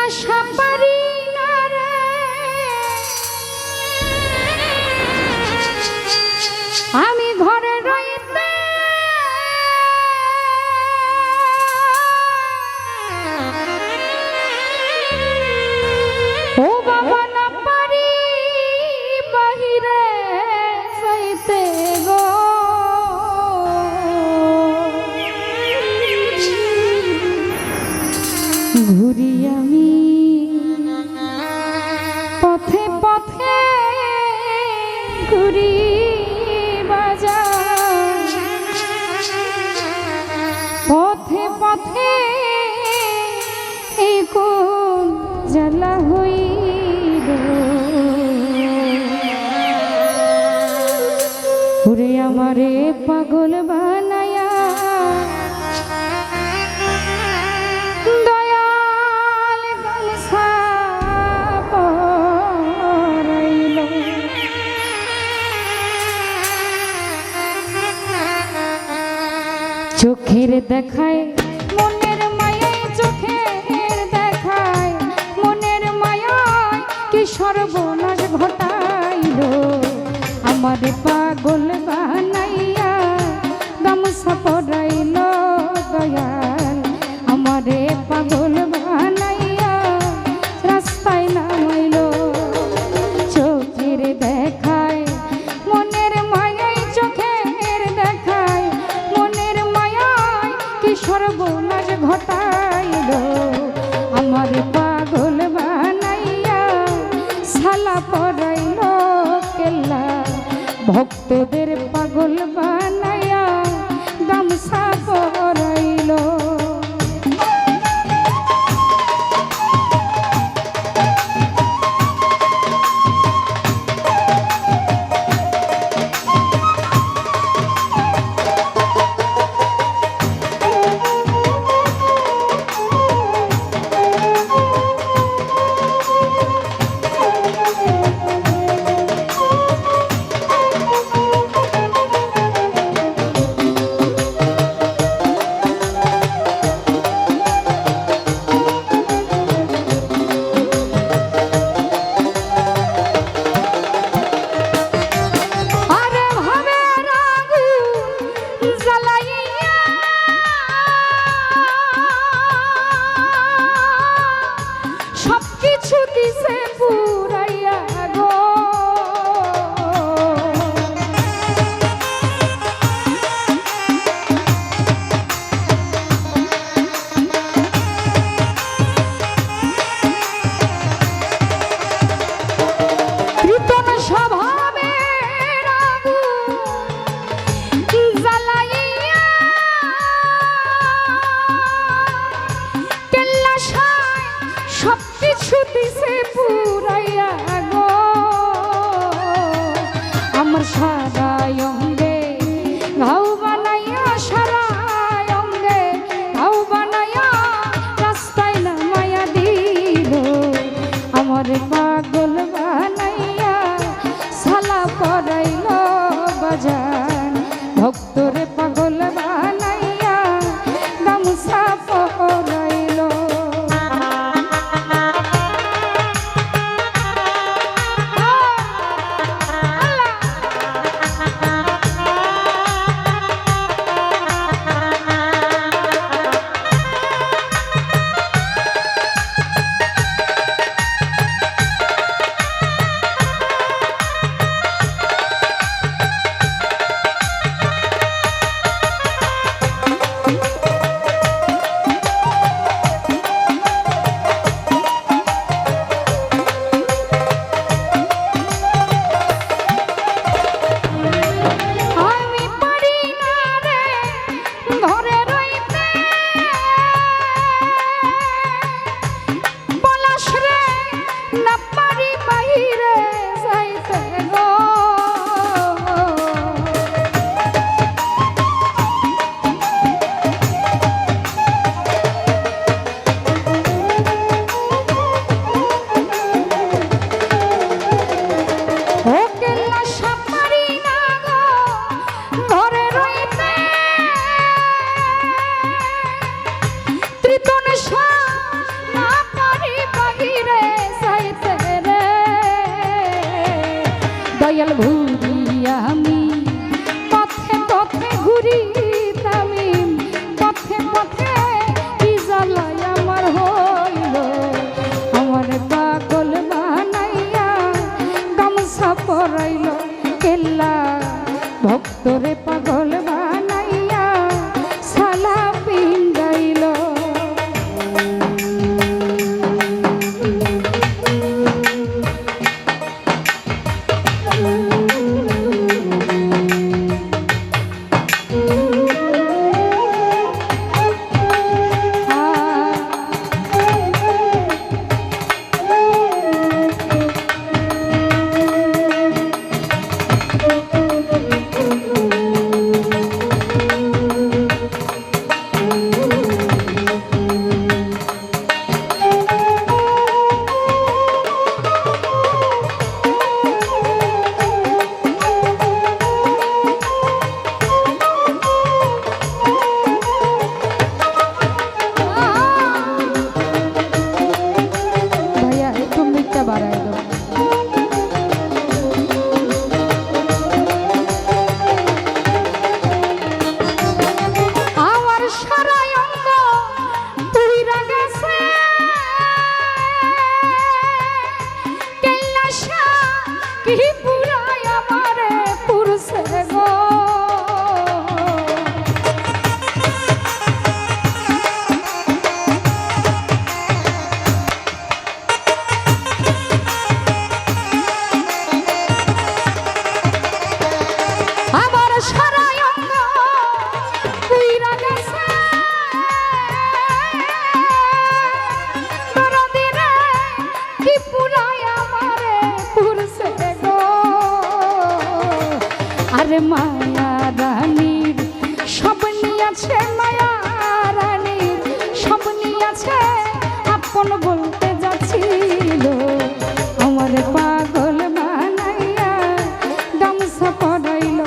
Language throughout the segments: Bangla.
আশা পারি না রে আমি ঘরে রইতে ও বাবা না পারি বাহিরে যাইতে গো ঘুরি আমি পথে পথে ঘুরি বাজার পথে পথে এই কোন জ্বালা হইল ওরে আমারে পাগল বানায়া চোখের দেখায় মনের মায়ায় চোখের দেখায় মনের মায়ায় কি সর্বনাশ ঘটাইল আমারে পাগল বানাইয়া গামছা পরাইল দয়াল আমারে পাগল বানাইয়া রাস্তায় নামাইল চোখের দেখায় মনের মায়ায় চোখের দেখায় মনের মায়ায় কি সর্বনাশ ঘটাইল আমার পাগল বানাইয়া সালা পরাইল কেল্লা ভক্তদের পাগল বানাইয়া গামছা পরাইল পাগল ঘুরিয়া আমি পথে পথে ঘুরি আমি পথে পথে কি জ্বালাই আমার হইল আমার পাগল বানাইয়া গামছা পরাইল কেল্লা ভক্তরে পাগল বানাইয়া সালা পিন্দাইল আরে মায়া রানীর স্বপ্নি আছে মায়া রানীর স্বপ্নি আছে আপন বলতে যাচ্ছিল আমার পাগল বানাইয়া গামছা পরাইল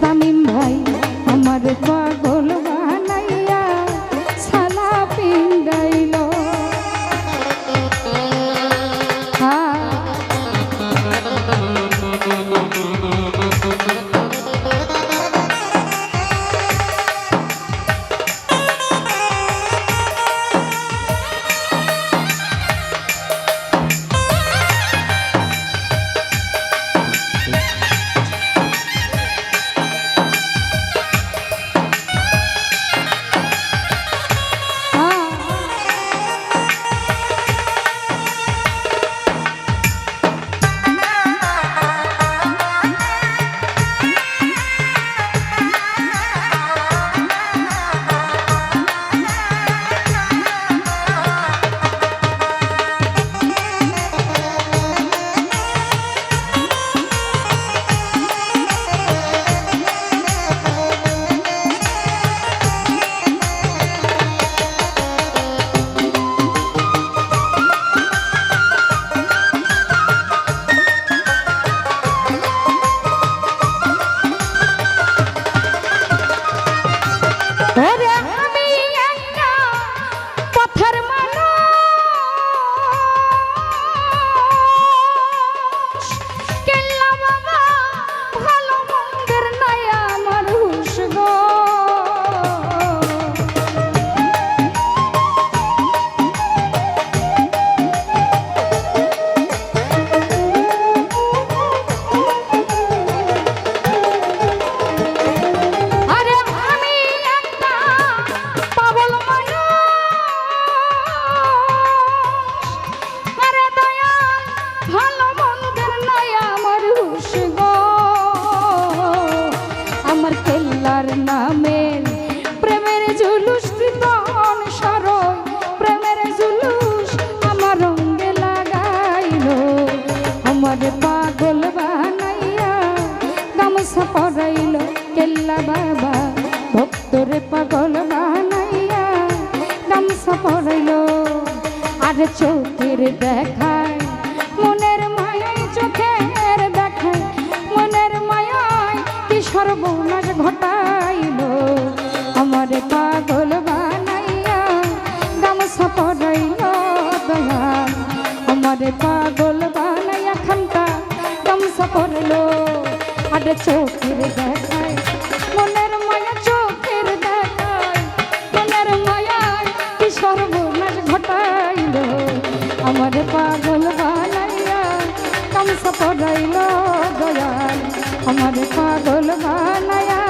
তামিম ভাই আমার পাগল বানাইয়া সালা পিন্দাইল ভক্তরে পাগল বানাইয়া গামছা পরাইল আর চোখের দেখায় মনের মায়ায় চোখের দেখায় মনের মায়ায় কি সর্বনাশ ঘটাইল আমারে পাগল বানাইয়া গামছা পরাইল দয়াল আমারে পাগল বানাইয়া খামটা গামছা পড়লো আরে চোখের দেখায় মনের মায়া চোখের দেখায় মনের মায়ায় কি সর্বনাশ ঘটাইলো আমার পাগল বানাইয়া কামসা পড়াইলো দয়াল আমার পাগল বানাইয়া